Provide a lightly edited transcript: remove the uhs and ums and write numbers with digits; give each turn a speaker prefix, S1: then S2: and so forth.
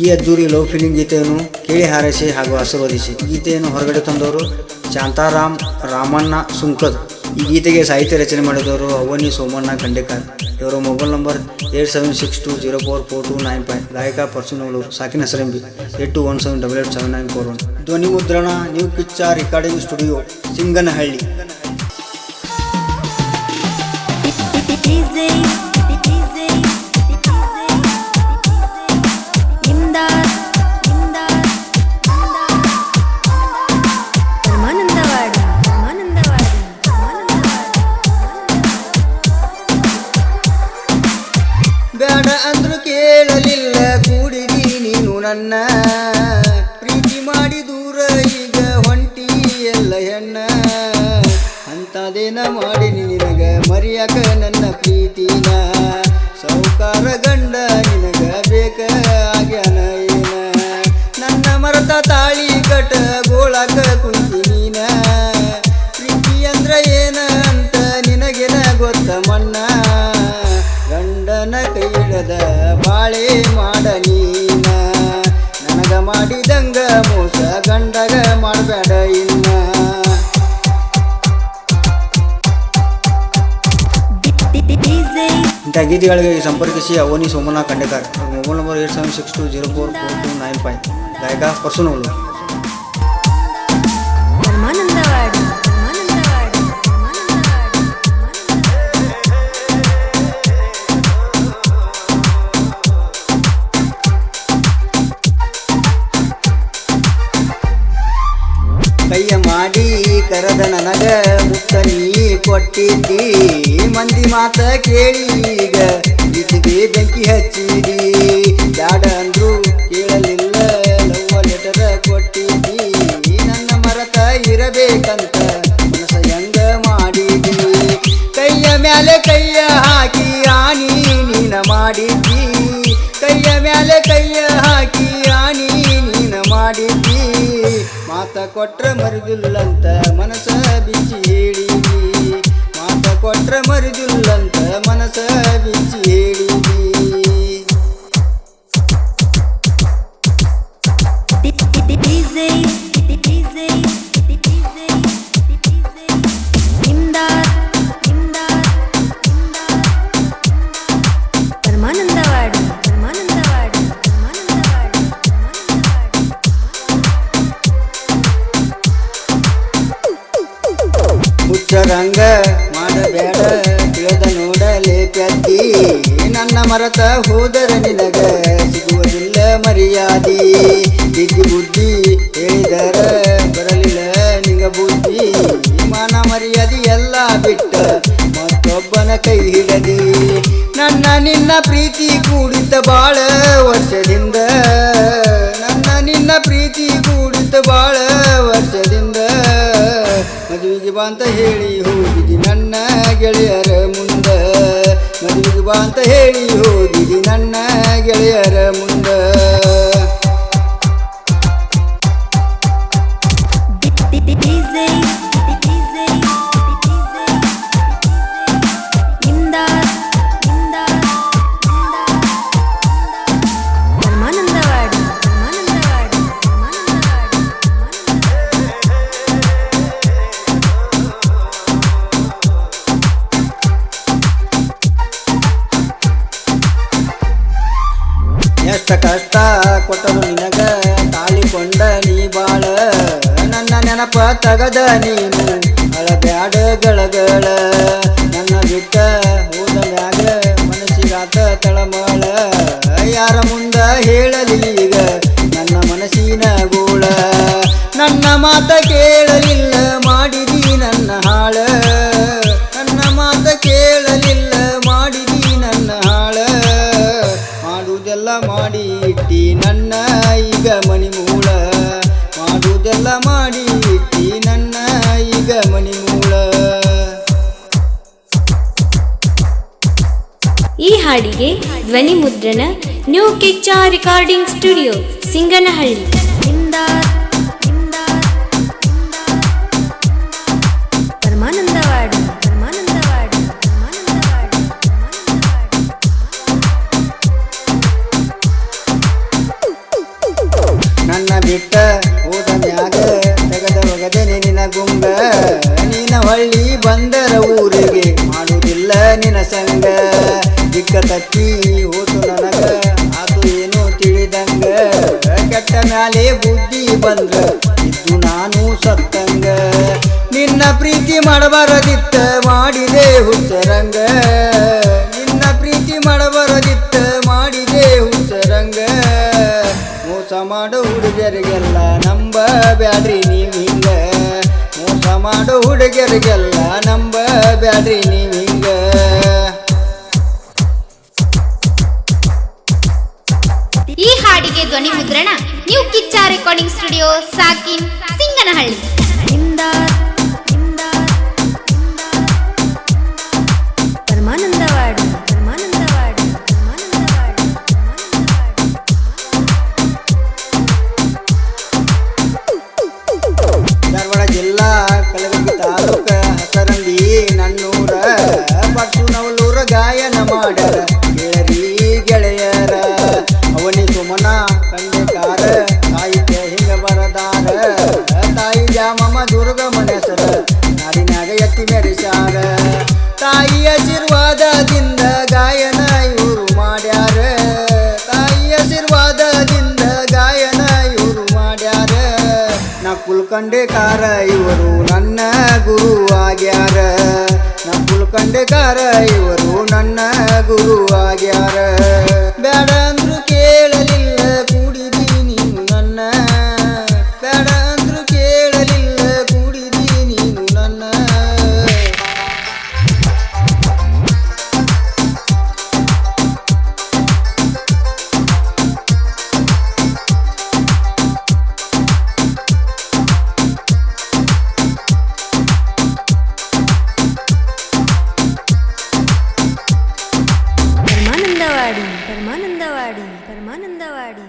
S1: ಈ ಅದ್ದೂರಿ love feeling ಗೀತೆಯನ್ನು ಕೇಳಿ ಹಾರೈಸಿ ಹಾಗೂ ಆಶೀರ್ವದಿಸಿ. ಈ ಗೀತೆಯನ್ನು ಹೊರಗಡೆ ತಂದವರು ಶಾಂತಾರಾಮ್ ರಾಮಣ್ಣ ಸುಂಕದ್. ಈ ಗೀತೆಗೆ ಸಾಹಿತ್ಯ ರಚನೆ ಮಾಡಿದವರು ಅವನಿ ಸೋಮಣ್ಣ ಖಂಡೇಕರ್. ಇವರ ಮೊಬೈಲ್ ನಂಬರ್ 8762044295. ಗಾಯಕ ಪರ್ಸುನವಲೂರು. ಸಾಕಿನ ಹೆಸರೆಂಬಿ 8217887941. ಧ್ವನಿ ಮುದ್ರಣ new Kichcha recording studio, Singanahalli.
S2: ಬೇಡ ಅಂದ್ರು ಕೇಳಲಿಲ್ಲ ಕೂಡಿದಿ ನೀನು ನನ್ನ, ಪ್ರೀತಿ ಮಾಡಿ ದೂರ ಈಗ ಹೊಂಟಿ ಎಲ್ಲ ಹೆಣ್ಣ. ಅಂತದೇನ ಮಾಡಿ ನಿನಗ ಮರಿಯಾಕ ನನ್ನ ಪ್ರೀತಿನ, ಸೌಕಾರ ಗಂಡ ನಿನಗ ಬೇಕ ಆಗ್ಯಾನ ಏನ. ನನ್ನ ಮರತ ತಾಳಿ ಕಟ ಗೋಳಾಕ ಕುಂತಿ ನೀನ, ಪ್ರೀತಿ ಅಂದ್ರ ಏನ ಅಂತ ನಿನಗೇನ ಗೊತ್ತ ಮಣ್ಣ. ಗಂಡನ ಕೈಯಿಡದ ಬಾಳೆ ಮಾಡ ನೀನ, ನನಗ ಮಾಡಿದಂಗ ಮೋಸ ಗಂಡಗ ಮಾಡಬೇಡ ಇನ್ನ.
S1: ಇಂಥ ಗೀತೆಗಳಿಗೆ ಸಂಪರ್ಕಿಸಿ ಅವನಿ ಸೋಮಣ್ಣ ಖಂಡೇಕರ್. Mobile number 8762044295. ಗಾಯಕ ಪರ್ಸುನವಲೂರು.
S2: ಕೈಯ ಮಾಡಿ ಕರೆದ ನನಗ ಮುತ್ತ ನೀ ಕೊಟ್ಟಿದ್ದಿ, ಮಂದಿ ಮಾತ ಕೇಳಿ ಈಗ ಬಿಸಿಗೆ ಬೆಂಕಿ ಹಚ್ಚಿದಿ. ಬ್ಯಾಡ ಅಂದ್ರು ಕೇಳಲಿಲ್ಲ ಲವ್ವ ಲೆಟರ ಕೊಟ್ಟಿದ್ದಿ, ನನ್ನ ಮರತ ಇರಬೇಕಂತ ಮನಸ ಹೆಂಗ ಮಾಡಿದಿ. ಕೈಯ ಮ್ಯಾಲೆ ಕೈಯ ಹಾಕಿ ಆನಿ ನೀನ ಮಾಡಿದ್ದಿ, ಕೈಯ ಮ್ಯಾಲೆ ಕೈಯ ಹಾಕಿ ಆನಿ ನೀನ ಮಾಡಿದ್ದಿ. ಮಾತ ಕೊಟ್ರ ಮರಿದಿಲ್ಲಂತ ಮನಸ ಬಿಚ್ಚಿ ಹೇಳಿದಿ, ಮಾತ ಕೊಟ್ರ ಮರಿದಿಲ್ಲಂತ ಮನಸ ಬಿಚ್ಚಿ ಹೇಳಿದಿ. ಹುಚ್ಚರಂಗ ಮಾಡಬೇಡ ತಿಳಿದ ನೋಡಲೇ ಪ್ಯಾತಿ, ನನ್ನ ಮರತ ಹೋದರ ನಿನಗ ಸಿಗುವುದಿಲ್ಲ ಮರ್ಯಾದಿ. ಬಿದ್ದಿ ಬುದ್ಧಿ ಹೇಳಿದರ ಬರಲಿಲ್ಲ ನಿಂಗ ಬುದ್ಧಿ, ಮಾನ ಮರ್ಯಾದಿ ಎಲ್ಲ ಬಿಟ್ಟ ಮತ್ತೊಬ್ಬನ ಕೈ ಹಿಡದಿ. ನನ್ನ ನಿನ್ನ ಪ್ರೀತಿ ಕೂಡಿತ ಬಾಳ ವರ್ಷದಿಂದ, ನನ್ನ ನಿನ್ನ ಪ್ರೀತಿ ಕೂಡಿತ ಬಾಳ ವರ್ಷದಿಂದ. ಮದುವೆಗೆ ಬಾ ಅಂತ ಹೇಳಿ ಹೋಗಿದಿ ನನ್ನ ಗೆಳೆಯರ ಮುಂದ, ಮದುವೆಗೆ ಬಾ ಅಂತ ಹೇಳಿ ಹೋಗಿದಿ ನನ್ನ ಗೆಳೆಯರ ಮುಂದ. ಎಷ್ಟ ಕಷ್ಟ ಕೊಟ್ಟರು ನಿನಗ ತಾಳಿಕೊಂಡ ನೀ ಬಾಳ, ನನ್ನ ನೆನಪ ತಗದ ನೀನು ಅಳಬ್ಯಾಡ ಗಳಗಳ. ನನ್ನ ಬಿಟ್ಟ ಹೋದ ಮ್ಯಾಗ ಮನಸ್ಸಿಗಾತ ತಳಮಳ, ಯಾರ ಮುಂದ ಹೇಳಲಿ ಈಗ ನನ್ನ ಮನಸ್ಸಿನ ಗೋಳ. ನನ್ನ ಮಾತ ಕೇಳಲಿಲ್ಲ ಮಾಡಿದಿ ನನ್ನ ಹಾಳ, ನನ್ನ ಮಾತ ಕೇಳಲಿಲ್ಲ ಮಾಡಿದಿ ನನ್ನ ಹಾಳ. ಮಾಡುವುದೆಲ್ಲ ಮಾಡಿ ಇಟ್ಟಿ ನನ್ನ ಈಗ ಮನಿ ಮೂಳ, ಮಾಡುವುದೆಲ್ಲ ಮಾಡಿ ಇಟ್ಟಿ ನನ್ನ ಈಗ ಮನಿ ಮೂಳ.
S3: ಈ ಹಾಡಿಗೆ ಧ್ವನಿ ಮುದ್ರಣ new Kichcha recording studio, Singanahalli.
S2: ಬಿಟ್ಟ ಹೋದ ಮ್ಯಾಗ ತೆಗದ ಒಗದೆ ನಿನ್ನ ಗುಂಗ ನೀನ ಹೊಳ್ಳಿ ಬಂದರ ಊರಿಗೆ ಮಾಡುವುದಿಲ್ಲ ನಿನ್ನ ಸಂಗ ದಿಕ್ಕ ತಪ್ಪಿ ಹೋತು ನನಗ ಆತು ಏನು ತಿಳಿದಂಗ ಕೆಟ್ಟ ಮ್ಯಾಲೆ ಬುದ್ಧಿ ಬಂದ್ರ ಇದ್ದು ನಾನು ಸತ್ತಂಗ ನಿನ್ನ ಪ್ರೀತಿ ಮಾಡಬಾರದಿತ್ತ ಮಾಡಿದೆ ಹುಚ್ಚರಂಗ ನಿನ್ನ ಪ್ರೀತಿ ಮಾಡಬಾರದಿತ್ತ ಮಾಡಿದೆ ಹುಚ್ಚರಂಗ ಮೋಸ ಮಾಡೋ ಹುಡುಗರಿಗೆಲ್ಲ ನಂಬ ಬ್ಯಾಡ್ರಿ ನೀವ್ ಹಿಂಗ ಮೋಸ ಮಾಡೋ ಹುಡುಗರಿಗೆಲ್ಲ ನಂಬ ಬ್ಯಾಡ್ರಿ ನೀವ್ ಹಿಂಗ
S4: ಈ ಹಾಡಿಗೆ ಧ್ವನಿ ಮುದ್ರಣ ನ್ಯೂ ಕಿಚ್ಚ ರೆಕಾರ್ಡಿಂಗ್ ಸ್ಟುಡಿಯೋ ಸಾಕಿನ್ ಸಿಂಗನಹಳ್ಳಿ.
S3: ಪರಮಾನಂದವಾಡಿ
S2: ಧಾರವಾಡ ಜಿಲ್ಲಾ ಕಲಬುರಗಿ ತಾಲೂಕ ಹಸರಂಡಿ ನನ್ನೂರ ಪಟ್ಟು ನವಲೂರ ಗಾಯನ ಮಾಡ್ಯಾರ ಗೆಳರಿ ಗೆಳೆಯರ ಅವನಿ ಸುಮನ ಕಂಡೆಕಾರ ಸಾಹಿತ್ಯ ಹಿಂಗ ಬರದಾರ ತಾಯಿ ಜಾಮಮ್ಮ ದುರ್ಗಮ್ಮನ ಹೆಸರ ನಾಡಿನಾಗ ಎತ್ತಿ ಮೆರೆಸ್ಯಾರ ತಾಯಿ ಆಶೀರ್ವಾದದಿಂದ ಗಾಯನ ಇವರು ಮಾಡ್ಯಾರ ತಾಯಿ ಆಶೀರ್ವಾದದಿಂದ ಗಾಯನ ಇವರು ಮಾಡ್ಯಾರ ನಾ ಕುಲ್ಕಂಡೆಕಾರ ಇವರು ನನ್ನ ಗುರು ಆಗ್ಯಾರ ನಾ ಕುಲ್ಕಂಡೆಕಾರ ಇವರು ನನ್ನ ಗುರು ಆಗ್ಯಾರ ಬೇಡ ಅಂದ್ರು ಕೇಳಲಿಲ್ಲ ಕೂಡಿದಿ ನೀನು ನನ್ನ ಬೇಡ ಅಂದ್ರು ಕೇಳಲಿಲ್ಲ ಕೂಡಿದಿ ನೀನು ನನ್ನ
S3: ಪರಮಾನಂದವಾಡಿ